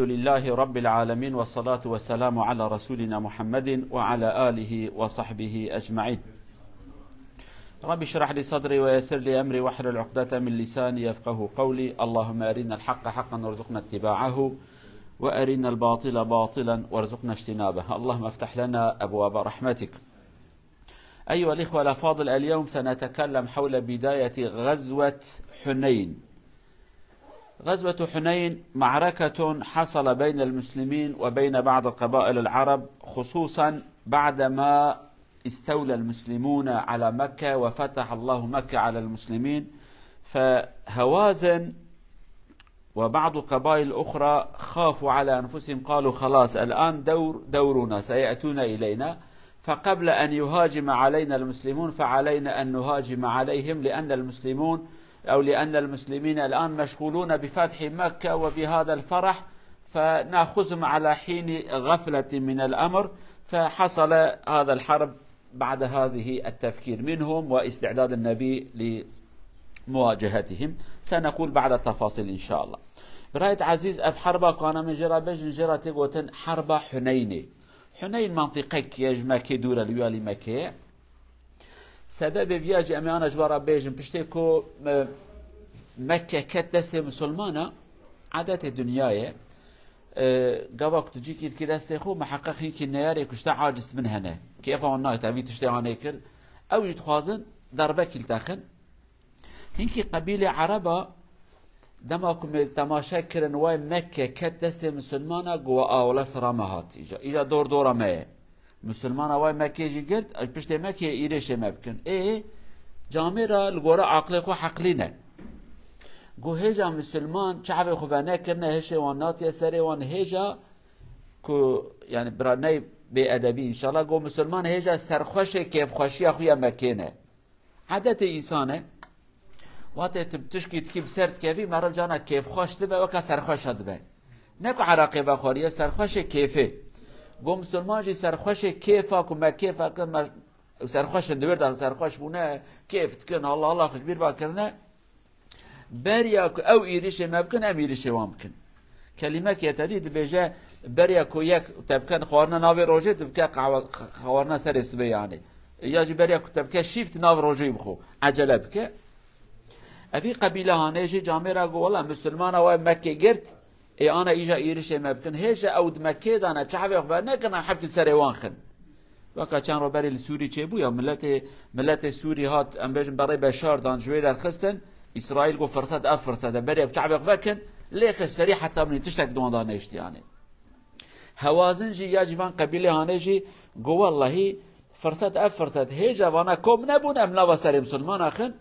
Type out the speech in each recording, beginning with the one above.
لله رب العالمين والصلاة والسلام على رسولنا محمد وعلى آله وصحبه أجمعين. رب اشرح لي صدري ويسر لي أمري واحلل عقدة من لساني يفقه قولي. اللهم أرنا الحق حقا وارزقنا اتباعه وأرنا الباطل باطلا وارزقنا اجتنابه. اللهم افتح لنا أبواب رحمتك. أيها الإخوة الأفاضل، اليوم سنتكلم حول بداية غزوة حنين. غزوة حنين معركة حصل بين المسلمين وبين بعض قبائل العرب، خصوصا بعدما استولى المسلمون على مكة وفتح الله مكة على المسلمين، فهوازن وبعض القبائل الأخرى خافوا على أنفسهم، قالوا خلاص الآن دورنا سيأتون إلينا، فقبل أن يهاجم علينا المسلمون فعلينا أن نهاجم عليهم، لأن المسلمين الآن مشغولون بفتح مكة وبهذا الفرح، فنأخذهم على حين غفلة من الأمر. فحصل هذا الحرب بعد هذه التفكير منهم واستعداد النبي لمواجهتهم. سنقول بعد التفاصيل إن شاء الله. برايت عزيز أف حربا كان من جرى بجن جرى تقوتن حربا حنينة. حنين منطقة كيج مكة دورة الوالي مكة، سبب بياجي أميانا جوارا بيجن بشتكو مكة كتلسة مسلمانة عادات الدنياية قواك تجيكي كدسته خو محقق هيك النياري كشتا عاجز من هنا كيف والله تبي تشتي هنيكر أو يتخازن ضربة كيلتاخن هيك قبيلة عربة دماكم تماشا كرن واي مكة كتلسة مسلمانة قوا ولا سرامهات إجا دور ما مسلمانة واي مكة جي قلت بشتي مكة إيريش ما بكن جاميرا القراء عقلي خو حقلينا قو هيجا مسلمان شعبي خو بنا كرنا هشي وانات يسري وان هيجا كو يعني براني بأدبي إن شاء الله قو مسلمان هيجا سرخوشي كيف خوشي أخويا مكينة عادة إنسانة وقت تبتشكي تكيب سرد كيفي مرة جانا كيف خوش دبا وكا سرخوش دبا نكو عراقي بخوريا سرخوشي كيفي قو مسلمان جي سرخوشي كيفا كما كيفا كما سرخوش ندورد سرخوش بونا كيف تكن الله خشبير باكرنا بريا او ايريش ما بكن ام ايريش وامكن كلمه كيتديد بيجا بريا كو يك تبكن خوارنا ناوي روجي تبكى خوارنا سر اسبي يعني ياجي بريا كو تبكى شيفت ناوي روجي بخو عجله بك افي قبيله هانيجي جاميرا قو والله مسلمانه و مكه قرت انا اجا ايريش ما بكن هيجا اود مكه دانا شعبي اخبارنا كنا حبكن سريوانخن وقت كان روبري السوري تشيبو يا ملت سوري هات ام بيجن بري بشار دان جوي در خستن إسرائيل قو فرصة بريك شعبك بكن ليخش سريع حتى من تشتك دون دانشت يعني هوازن جي ياجبان قبيلة هانيجي قو والله فرصة هيجا وانا كوم نبون أملا وسري مسلمان أخن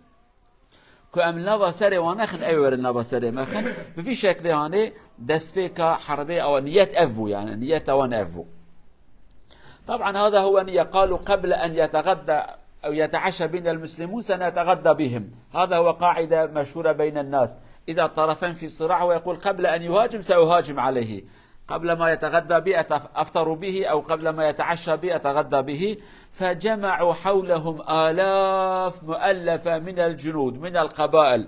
كو أملا وسري وانا أخن أيور أملا وسري مخن بفي شكل هاني دسبيكا حربي أو نية أفبو يعني نية وان أفبو. طبعا هذا هو أن يقال قبل أن يتغدى أو يتعشى بين المسلمون سنتغدى بهم. هذا هو قاعدة مشهورة بين الناس، إذا الطرفين في صراع ويقول قبل أن يهاجم سأهاجم عليه، قبل ما يتغدى به أفطر به، أو قبل ما يتعشى به أتغدى به. فجمعوا حولهم آلاف مؤلفة من الجنود من القبائل،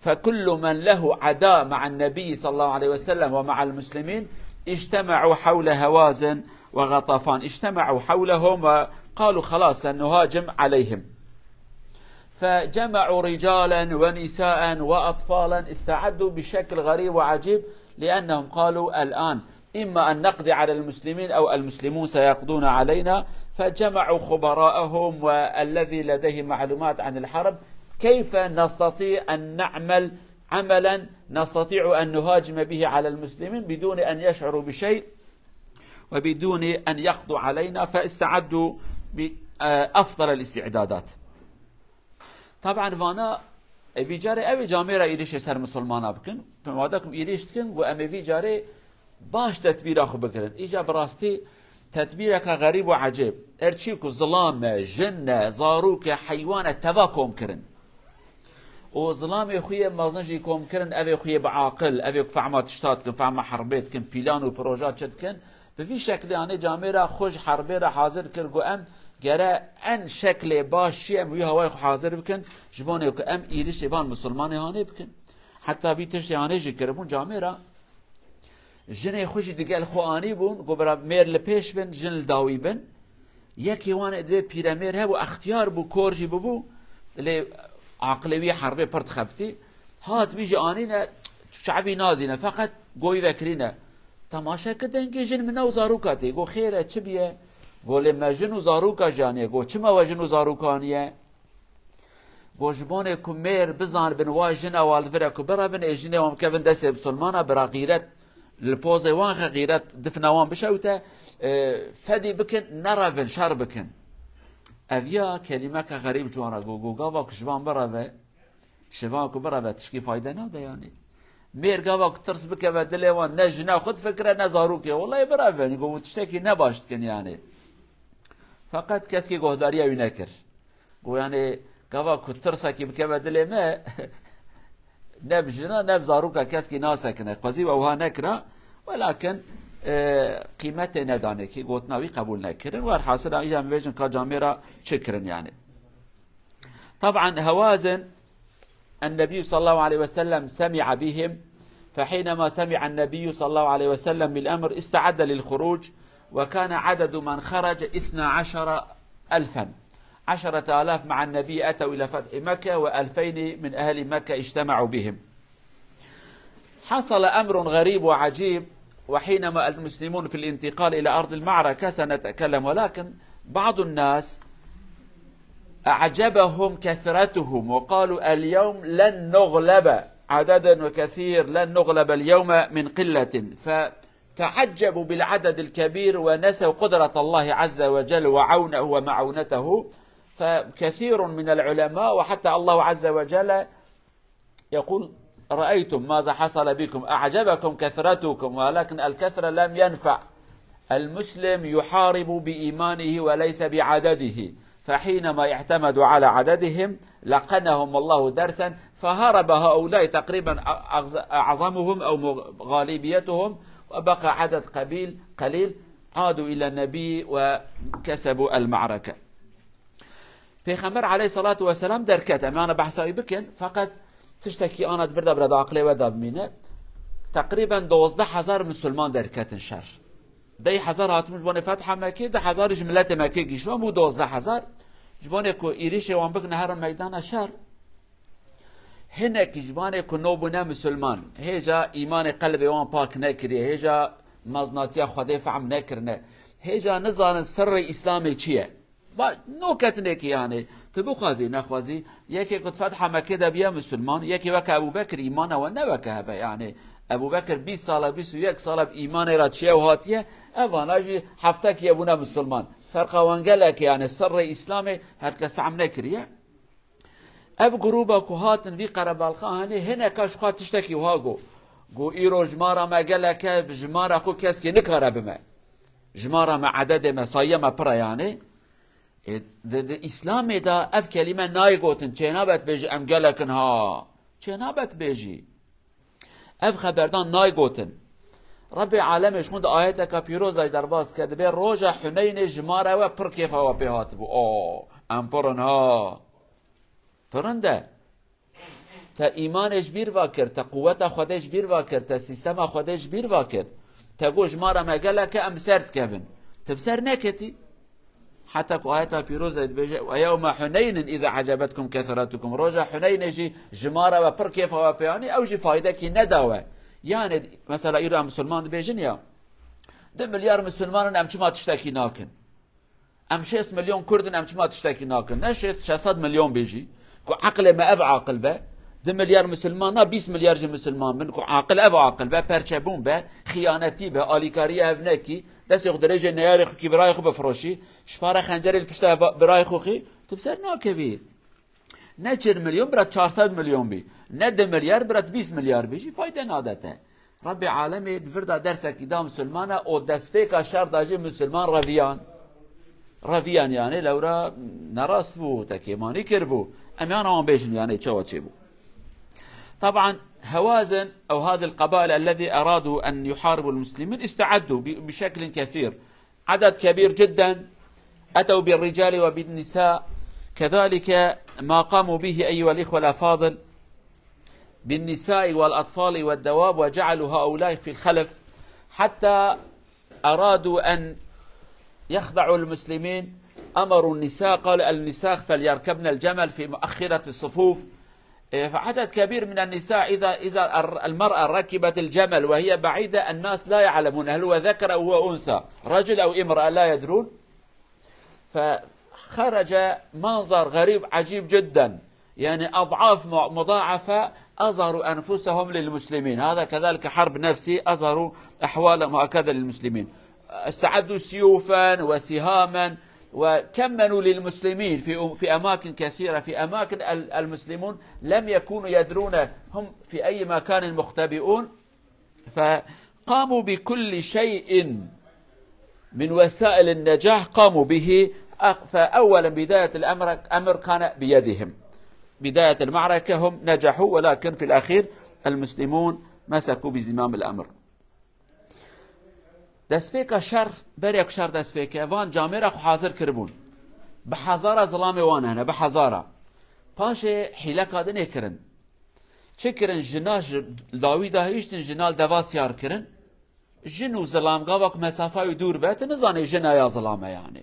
فكل من له عداء مع النبي صلى الله عليه وسلم ومع المسلمين اجتمعوا حول هوازن وغطفان، اجتمعوا حولهم وقالوا خلاص سنهاجم عليهم. فجمعوا رجالا ونساء وأطفالا، استعدوا بشكل غريب وعجيب، لأنهم قالوا الآن إما أن نقضي على المسلمين أو المسلمون سيقضون علينا. فجمعوا خبراءهم والذي لديه معلومات عن الحرب، كيف نستطيع أن نعمل عملا نستطيع أن نهاجم به على المسلمين بدون أن يشعروا بشيء وبدون أن يقضوا علينا. فاستعدوا بأفضل الاستعدادات. طبعا فانا بيجاري أبي جاميرا إيريش سر مسلمان بكن، فمادكم إيريش تكن وأمي بيجاري باش تدبير أخو بكرن. إيجا براستي تدبيرك غريب وعجيب، ارشيكو ظلام جنة زاروك حيوان تباكم كرن، وظلام خويا مازنجي كوم كرن أبي خويا بعاقل أبي فعما تشتات كن فعما حربيت كن بيلان وبروجات شد كن بفي شكل يعني جاميرا خوش حربيرا حاضر كرجو أم جرا أن شكل باشي أم ويا حاضر بكن جبانه كو أم إيريش يبان مسلمان هاني بكن حتى بيتش يعني جي كربون جاميرا جنه خوش دیگه خوانی بون گو برا میر لپیش بن جن لداوی بن یکی وان ادوی پیرامیر هبو اختیار بو کورجی بو لی عقلوی حربه پرت خبتی هات بیجی آنینه شعبی نادینه فقط گوی وکرینه تماشا کردن که جن منو زاروکاتی گو خیره چه بیه گو لی مجنو زاروکا جانیه گو چه ما وجنو زاروکانیه گو جبانه که میر بزان بن واجنه والوره که برا بن اجنه وام که بن دسته بسلمانه برا غیرت البوزي وان غيرت دفنوان بشوته فدي بكن نرفن شر بكن افيا كلمه غريب جوانا جو قاوا كشبان برا شبان كو برا تشكي فايده ناده يعني مير قاوا ترس بك بدلوان نجنا خد فكره نزاروك والله برا يقول تشتكي نباشتكن يعني فقط كسكي قهداريه وينكر جو يعني قاوا كترسكي بك بدل ما نبجنا نبزاروكا كسكي ناسكنا قزي وها نكرا ولكن قيمته ندانه كي قوتناوي قبول نكرن والحاصل ايجا مبيجن كجاميرا شكرن يعني طبعا هوازن النبي صلى الله عليه وسلم سمع بهم فحينما سمع النبي صلى الله عليه وسلم بالأمر استعد للخروج وكان عدد من خرج 12,000 10,000 مع النبي أتوا إلى فتح مكة و2000 من أهل مكة اجتمعوا بهم. حصل أمر غريب وعجيب وحينما المسلمون في الانتقال إلى أرض المعركة سنتكلم ولكن بعض الناس أعجبهم كثرتهم وقالوا اليوم لن نغلب عددا وكثير لن نغلب اليوم من قلة فتعجبوا بالعدد الكبير ونسوا قدرة الله عز وجل وعونه ومعونته. فكثير من العلماء وحتى الله عز وجل يقول رأيتم ماذا حصل بكم أعجبكم كثرتكم ولكن الكثرة لم ينفع المسلم يحارب بإيمانه وليس بعدده فحينما اعتمدوا على عددهم لقنهم الله درسا فهرب هؤلاء تقريبا أعظمهم أو غالبيتهم وبقى عدد قليل عادوا إلى النبي وكسبوا المعركة. پیغمبر علیه الصلاة والسلام درکت اما انا بحثایی بکن فقط تشتکی آنات برد عقلی و دابمینه تقریبا 12,000 مسلمان درکتن شر 10,000 هاتمش بانه فتح مکه 10,000 ملت مکه گیشوان بو 12,000 جبانه که ایریش وان بکن هر میدان شر هنک جبانه که نوبونه مسلمان هیجا ایمان قلب وان پاک نکریه هیجا مزناتیا خدا فهم نکرنه هیجا نزان سر اسلامی چیه با نوکت که یعنی تو بخوازی نخوازی یکی کت فتح مکه ده بیا مسلمان یکی وک ابو بکر ایمان و نوکه به یعنی ابو بکر 20 سال 21 سال ایمان را چیه و هاتیه اواناجی هفته که ابونا مسلمان فرق وانگله که یعنی سر اسلام هر کس فهم نکریه اب گروبا که هاتن وی قربالخانه هنه کاش خواه تشتکی وها گو ایرو جمارا مگله که جمارا خو کس که نکاره بمه جمارا ما عدد مسایه ما پرا یعنی اسلام دا اف کلمه نای گوتن چه نابت بیجی ام گلکن ها چه نابت بیجی اف خبردان نای گوتن رب عالمش خوند آیت که پیروزش در باز کرد به روژ حنین جماره و پر کیفه و پیهات بو ام پرن ها پرنده تا ایمانش بیر واکر تا قوت خودش بیر واکر تا سیستم خودش بیر واکر تا گو جماره مگلک ام سرد کبن تبسر نکتی حتى كآياتها بيروزة ويوم حنين إذا عجبتكم كثرتكم رجع حنين يجي جمارة وبر كيف وبياني أو جي فايدة كي نداوة يعني مثلا إيرا مسلمان بيجن يا 2 مليار مسلمان أم ما تشتكي ناكن أم 6 مليون كرد أم ما تشتكي ناكن نشت 600 مليون بيجي عقل ما أبع عقل به 2 مليار مسلمان 20 مليار جي مسلمان منكو عقل أبع عقل به پرچبون به خيانتي به آليكارية هفنكي دست يخ درجه نياري خو كي براي خو بفروشي شپاره خنجر الپشتا براي خو خي تبصر ناكبير نه 4 مليون برات 400 مليون بي نه 2 مليار برات 20 مليار بيجي فايده نادته رب العالمين دفردا درسك دا مسلمانه او دسبيكا شر داجي مسلمان رافيان يعني لورا نراس بو تكيماني كربو اميان هم بيجن يعني تشوا بو طبعا هوازن أو هذه القبائل الذي أرادوا أن يحاربوا المسلمين استعدوا بشكل كثير عدد كبير جدا أتوا بالرجال وبالنساء كذلك ما قاموا به أيها الإخوة الأفاضل بالنساء والأطفال والدواب وجعلوا هؤلاء في الخلف حتى أرادوا أن يخضعوا المسلمين، أمروا النساء، قال النساء فليركبن الجمل في مؤخرة الصفوف. فعدد كبير من النساء إذا المرأة ركبت الجمل وهي بعيدة الناس لا يعلمون هل هو ذكر أو هو أنثى، رجل أو امرأة لا يدرون. فخرج منظر غريب عجيب جدا، يعني أضعاف مضاعفة أظهروا أنفسهم للمسلمين. هذا كذلك حرب نفسي، أظهروا أحوالهم هكذا للمسلمين، استعدوا سيوفا وسهاما وكمنوا للمسلمين في أماكن كثيرة، في أماكن المسلمون لم يكونوا يدرون هم في أي مكان مختبئون. فقاموا بكل شيء من وسائل النجاح قاموا به. فأولا بداية الأمر كان بيدهم، بداية المعركة هم نجحوا، ولكن في الأخير المسلمون مسكوا بزمام الأمر. دەستپێکە شەڕ بەرێک شەڕ دەستپێکە وان جامێرە خو حاضر کردبوون بە حەزارە زڵامی وان هەنە بە حەزارە پاشێ حیلەکا دنێکردن چ کردن ژنا لاویدا هیچتن ژنال دەوا سیار کردن ژن و زڵامگا وەک مەسافەی دوور بێت نزانێ ژنە یا زڵامە یانێ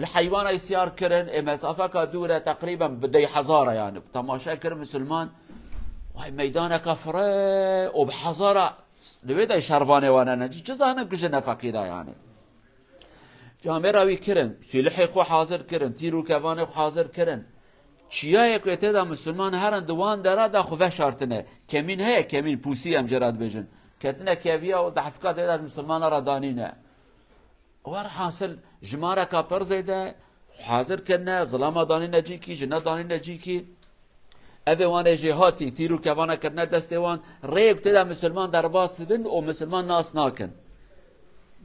لە حەیوانای سیار کردن مەسافەکە دوورە تقریبا بدەی حەزارە یانێ تەماشای کرد مسلمان وای مەیدانەکە فڕێ و بە حەزارە لويدا شربانه وانا نجي جزانا كجنا فقيرا يعني جامعه وی کرن سلاح خو حاضر کرن تیرو کوان خو حاضر کرن چیای کو ته دا مسلمان هرن دوان دره دا خو شرطنه کمین هه کمین پوسی ام جرات بجن کتنه کویا و دحفقات دا مسلمان را دانینه ور حاصل جماره کا پر زیده حاضر کنه ظلام دانینه جی کی جنا دانینه جی کی اوان جهاتی تیرو کوانه کرنه دستوان ریب تدا مسلمان در باست دن و مسلمان ناس ناکن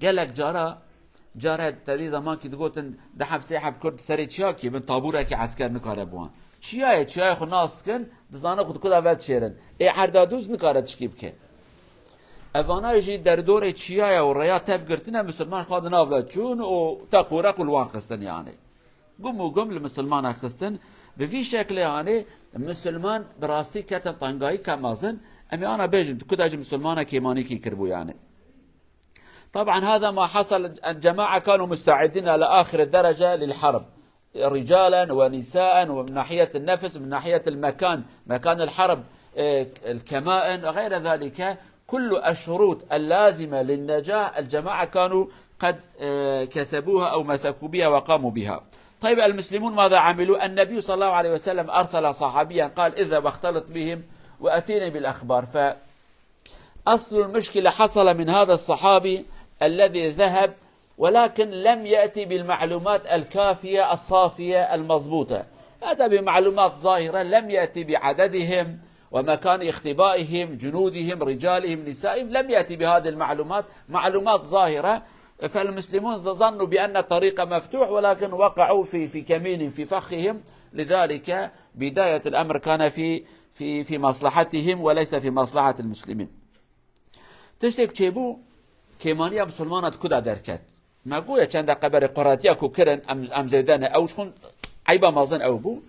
گلک جاره تری زمان که دگوتن ده حب سیحب کرد سری چیا کی بن طابوره که عسکر نکاره بوان چیای خو ناس کن دزانه خود کد اول چیرن ای حردادوز نکاره تشکیب که اوانای جی در دور چیای و ریا تف گرتنه مسلمان خواد نافلد چون و تقوره کلوان خستن یعنی گم لمسلمان خستن به وی شکل یعنی مسلمان براستی کتن طنگایی کمازن امی انا بيجن كداج مسلمان كيماني كي كربو يعني. طبعا هذا ما حصل، الجماعة كانوا مستعدين على آخر الدرجة للحرب رجالا ونساء، ومن ناحية النفس من ناحية المكان، مكان الحرب الكمائن وغير ذلك، كل الشروط اللازمة للنجاح الجماعة كانوا قد كسبوها أو مسكوا بها وقاموا بها. طيب المسلمون ماذا عملوا؟ النبي صلى الله عليه وسلم أرسل صحابيا قال اذهب واختلط بهم وأتيني بالأخبار. فأصل المشكلة حصل من هذا الصحابي الذي ذهب ولكن لم يأتي بالمعلومات الكافية الصافية المضبوطة، أتى بمعلومات ظاهرة، لم يأتي بعددهم ومكان اختبائهم جنودهم رجالهم نسائهم، لم يأتي بهذه المعلومات، معلومات ظاهرة. فالمسلمون ظنوا بأن الطريق مفتوح ولكن وقعوا في كمين في فخهم، لذلك بداية الأمر كان في مصلحتهم وليس في مصلحة المسلمين. تشتك چيبو كيمانيا مسلمانات كدا دركت ما قوية چند قبر قراتيا كو كرن ام زيدان او شخون عيبا مازن او بو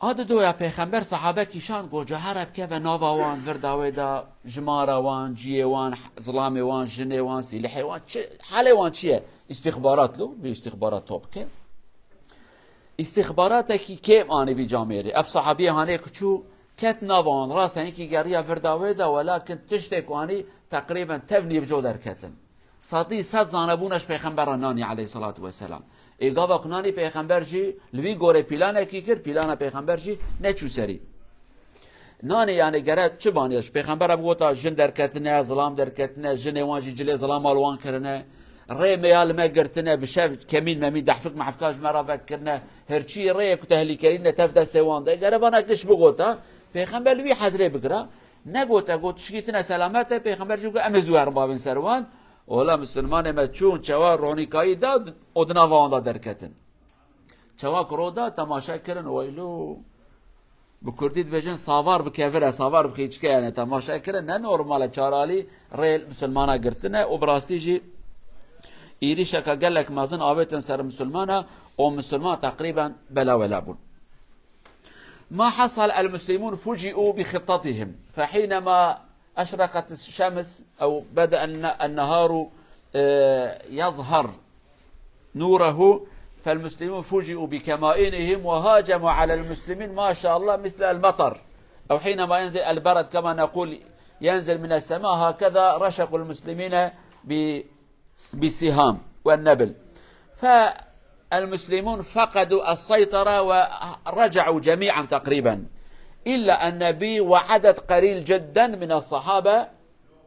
هذا دويا پیغمبر صحابه كيشان قو جهرب كيف نوفا وان ورداوي دا جمارة وان جيه وان ظلامي وان جني وان سيلحي وان حالي وان چيه استخبارات له باستخبارات توب كيف استخباراتك كيف اني بجاميري اف صحابيه هاني كچو كت نوان راس هنكي غاريا ورداوي دا ولكن تشتك واني تقريبا تبني بجو دركتن صدي صد زانبونش پیغمبر ناني عليه الصلاه والسلام ایگاوا کنانی پیغمبر جی لوی گوره پیلانه کی کر پیلانه پیغمبر جی نچو سری نانی یعنی گره چه بانیش پیغمبر ام گوتا جن درکتنه ظلام درکتنه جن وانجی جلی ظلام الوان کرنه ری میال ما گرتنه بشف کمین ممی دحفق محفکاج مرا بکرنه هرچی ری کو تهلیکرینه تف دست وان ده گره بانا کش بگوتا پیغمبر لوی حضره بگرا نگوتا گوت شگیتنه سلامت پیغمبر جو ام زوار بابن سروان اولا مسلمان ما چون چوار رونیکایی داد ادنا واندا درکتن چوار کرودا تماشا کرن ویلو بکردید بجن ساوار بکفره ساوار بخیچکه یعنی تماشا کرن نه نورمال چارالی ریل مسلمانا گرتنه و براستی جی ایری شکا گلک مازن آبتن سر مسلمانا و مسلمان تقریبا بلا ولا بون. ما حصل المسلمون فوجئوا بخطتهم، فحينما أشرقت الشمس أو بدأ النهار يظهر نوره، فالمسلمون فوجئوا بكمائنهم وهاجموا على المسلمين ما شاء الله مثل المطر، أو حينما ينزل البرد كما نقول ينزل من السماء، هكذا رشقوا المسلمين بالسهام والنبل. فالمسلمون فقدوا السيطرة ورجعوا جميعا تقريبا، إلا النبي وعدد قليل جدا من الصحابة.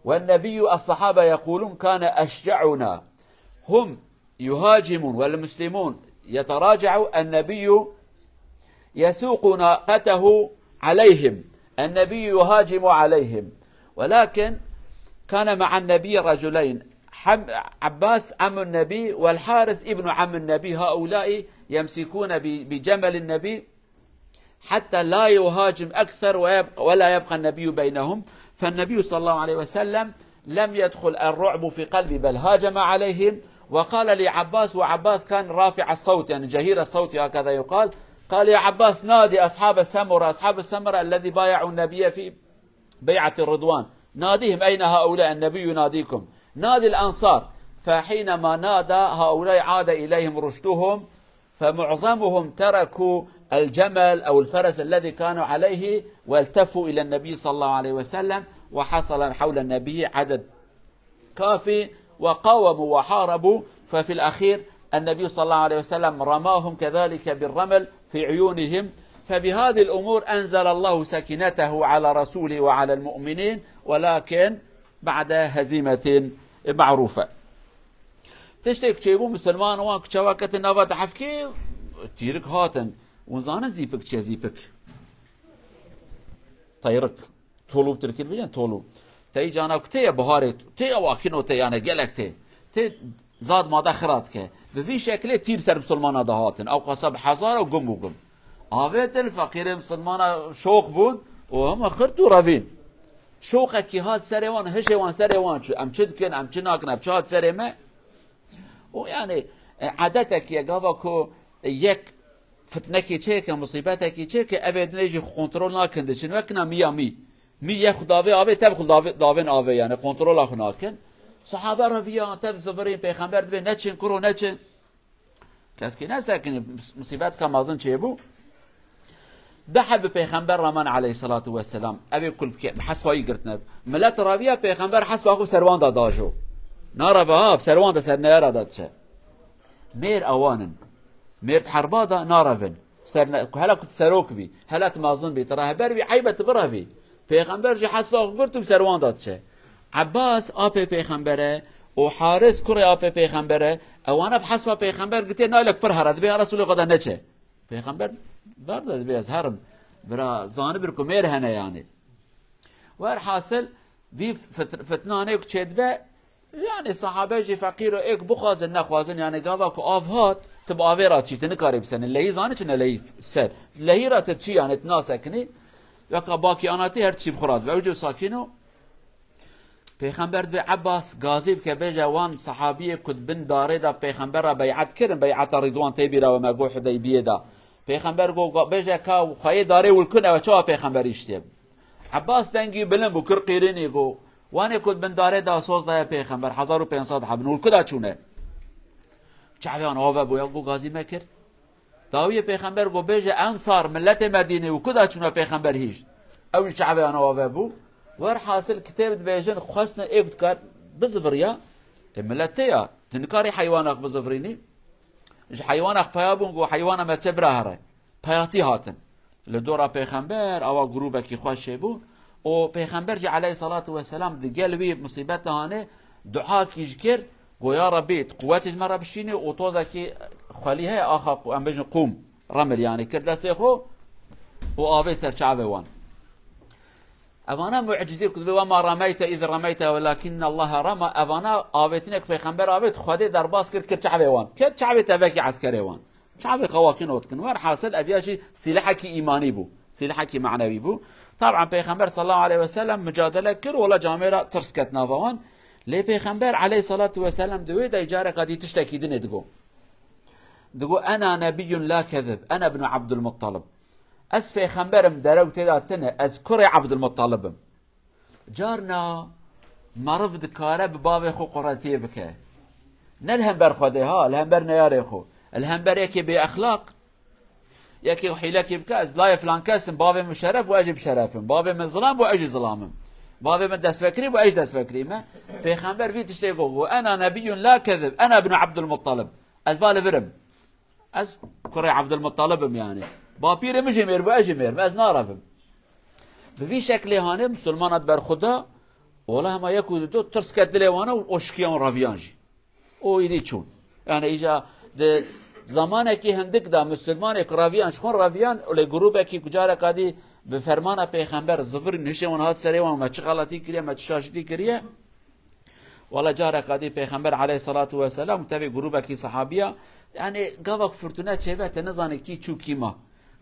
والنبي الصحابة يقولون كان أشجعنا، هم يهاجمون والمسلمون يتراجعوا، النبي يسوق ناقته عليهم، النبي يهاجم عليهم. ولكن كان مع النبي رجلين، عباس عم النبي والحارث ابن عم النبي، هؤلاء يمسكون بجمل النبي حتى لا يهاجم أكثر ولا يبقى النبي بينهم. فالنبي صلى الله عليه وسلم لم يدخل الرعب في قلبه بل هاجم عليهم. وقال لعباس، وعباس كان رافع الصوت يعني جهير الصوت هكذا يقال، قال يا عباس نادي أصحاب السمرة، أصحاب السمرة الذي بايعوا النبي في بيعة الرضوان، ناديهم أين هؤلاء؟ النبي يناديكم. نادي الأنصار. فحينما نادى هؤلاء عاد إليهم رشدهم، فمعظمهم تركوا الجمل أو الفرس الذي كانوا عليه والتفوا إلى النبي صلى الله عليه وسلم، وحصل حول النبي عدد كافي وقاوموا وحاربوا. ففي الأخير النبي صلى الله عليه وسلم رماهم كذلك بالرمل في عيونهم. فبهذه الأمور أنزل الله سكينته على رسوله وعلى المؤمنين، ولكن بعد هزيمة معروفة. تشتك تشيبو مسلمان وانك تشواكت النبات حفكي تيرك هاتن ونزانا زيبك تشي زيبك طيرك طولو بتركير بيجان طولو تي جاناك تي بهارت تي واكينو تي يعني قلك تي زاد مادا خراتك بفي شكله تير سر مسلمان دهاتن او قصب حزار وقم وقم آويت الفقير مسلمان شوق بود وهم خرتو رافين شوقك كي هات سريوان هشيوان سريوان شو ام چدكن ام چناكن ام چهات سريمه ويعني عادتك يا قابكو يك فتنكي تشيك مصيبتك تشيك ابد نيجي كنترول ناكن دشن وكنا مي ياخذ داوي تبخل داوين اوي يعني كنترول اخ ناكن صحابه رفيان تب زفرين پیغمبر دبي نچن كرو نچن كاسكي نسكن مصيبات كمازن چيبو دحب پیغمبر رمان عليه الصلاه والسلام ابي كل حسباي قرتنا ملت راويه پیغمبر حسب اخو سروان داداجو نارا بسروان ده سر نيرا دادشه مير اوانن مير حربادا نارفن سر هلا كنت سروك بي هلا تمازن بي ترى بربي عيبه برافي پیغمبر جي حسب اخو سروان دادشه عباس اب پیغمبره و حارس كري اب پیغمبره اوانا بحسب پیغمبر قلت نالك پر هرد بي رسول خدا نچه پیغمبر برد بي از هرم برا زانبر کو مير هنا يعني والحاصل بي فتنانه كچدبه يعني صحابه جي فقير ايك بخازن نخوازن يعني قابا كو آفهات تبقى آفيرات چي تنكاري بسن اللي زاني چنه اللي سر اللي رات تشي يعني تناسكني وكا باكي آناتي هر چي بخورات ووجو ساكينو پیغمبر به عباس غازي بك بيجا وان صحابيه كد بن داره دا پیغمبر بيعت كرن بيعت رضوان تيبيرا وما گو حديبيه دا پیغمبر گو بيجا كا خاي داره ولكنا وچا پیغمبر يشتي عباس دنگي بلن بو كر قيريني گو وانه كد بن داره دا سوز دا پیغمبر 1500 حبن ولكدا چونه چاويان اوه بو گو غازي مكر داويه پیغمبر گو بيجا انصار ملت مدينه وكدا چونه پیغمبر هيش او چاويان اوه بو ورحاصل كتاب بيجن خاصنا ايك كار بزفريا ملتيا تنكاري حيوانك بزفريني اش حيوانك بيابون جو حيوانا ما تبرهره بياتي هاتن لدورا پیغمبر او جروبك خوش بو او پیغمبر جي عليه الصلاه والسلام دي قلبي مصيبته هانه دعاء كيجكر جو يا ربي قوتي مره بشيني او توزكي خليها اخا ام بيجن قوم رمل يعني كرداستي خو او ابي سرچاوان أبانا معجزة كذب وما رميت إذ رميت ولكن الله رمى أبانا آبتنك پیغمبر آبت خواده در باز کرد شعبه وان کرد شعبه تباکی عسکری وان شعبه خواکین وتكن ور حاصل أبياشي سلاحك إيماني بو سلاحك معنوي بو طبعا پیغمبر صلى الله عليه وسلم مجادله كر ولا جامرة ترسكت نافوان لي پیغمبر عليه الصلاة والسلام دوي دا إجارة قد تشتكي دين دقو أنا نبي لا كذب أنا ابن عبد المطلب اس پیغمبرم درو تداتنه از کره عبد المطلبم جارنا مرف دكاره بباب خو قراتي بك نلهم بر خده ها الهم بر نياري خو الهم بر يكي باخلاق يكي وحيلك بكاز لا فلان كاس باب مشرف واجب شرفم باب من ظلام واجي ظلامم باب من دست فكري واجي دست فكري ما پیغمبر في تشتيقو انا نبي لا كذب انا ابن عبد المطلب از بال برم از كري عبد المطلب يعني بابير مجمر واجمر ما از نعرفم بفي شكل هانه مسلمانات بر خدا والله ما يكو دو ترس كدل وانا واشكيان رافيانجي او يدي چون يعني اجا زمانه کی هندک دا مسلمان راویان شخون راویان ولی گروه کی کجاره کادی به فرمان پیغمبر زفر نشه اون هات سری و ما چه غلطی کریه ما چه شاشتی کریه ولا جاره کادی پیغمبر علیه الصلاه و السلام تبع گروه کی صحابیه يعني قابك فرتونه چهبه تنزانه کی چو کیما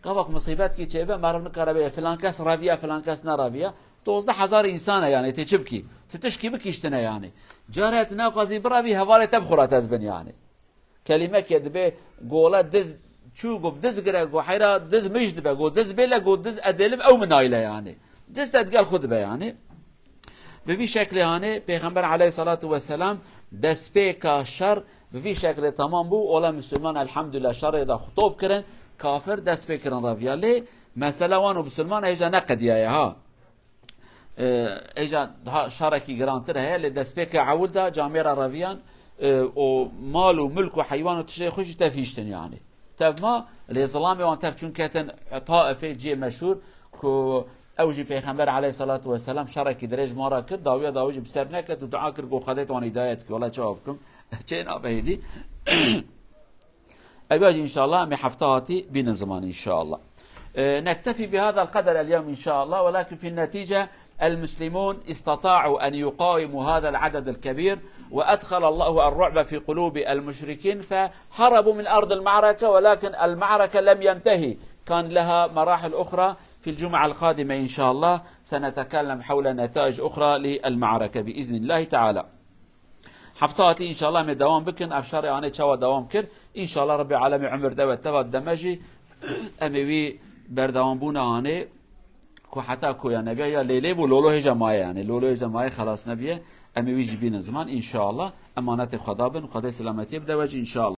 قابك مصیبت کی چهبه مرم نکاره فلان کس راویه فلان کس نراویه 12000 انسانه يعني تجبكي تتشكي بكيشتنا يعني جارت ناقضي براوي حواله تبخرات بن يعني كلمه كدبه قوله دز شو قب دز قرا قو حيرا دز مجدبه قو دز بلا قو دز ادلب او منايله يعني دز تتقال خطبه يعني بفي شكل يعني پیغمبر عليه الصلاه والسلام دس بيكا شر بفي شكل تمام بو ولا مسلمان الحمد لله شر اذا خطوب كرن كافر دس بيكرن رافيالي مثلا وانو مسلمان اجا نقد يا ها اجا شركي جرانتر هي اللي دس بيكا عوده جاميرا رافيان ومال وملك وحيوان وتشي خوش تفيشتن يعني تف ما الظلامي وان تف چون كتن طائفه جي مشهور كو اوجي پیغمبر عليه الصلاه والسلام شركي درج مارا كر داوي بسر نكت ودعا كر گو خديت وان هدايت ولا جوابكم چين ابيدي اباجي ان شاء الله مي حفتاتي بين زمان ان شاء الله نكتفي بهذا القدر اليوم ان شاء الله ولكن في النتيجه المسلمون استطاعوا أن يقاوموا هذا العدد الكبير وأدخل الله الرعب في قلوب المشركين فهربوا من أرض المعركة ولكن المعركة لم ينتهي كان لها مراحل أخرى في الجمعة القادمة إن شاء الله سنتكلم حول نتائج أخرى للمعركة بإذن الله تعالى حفتاتي إن شاء الله من دوام بكن أفشار يعني شوى دوام كر إن شاء الله رب العالمين عمر دوات تبا دمجي أموي بردوام بونا هاني کو حتی کو یا نبی یا لیلی بو لولو جماعه يعني لولو جماعه خلاص نبیه امی ویجی بین زمان ان شاء الله امانت خدا بن خدا سلامتی بده وجه ان شاء الله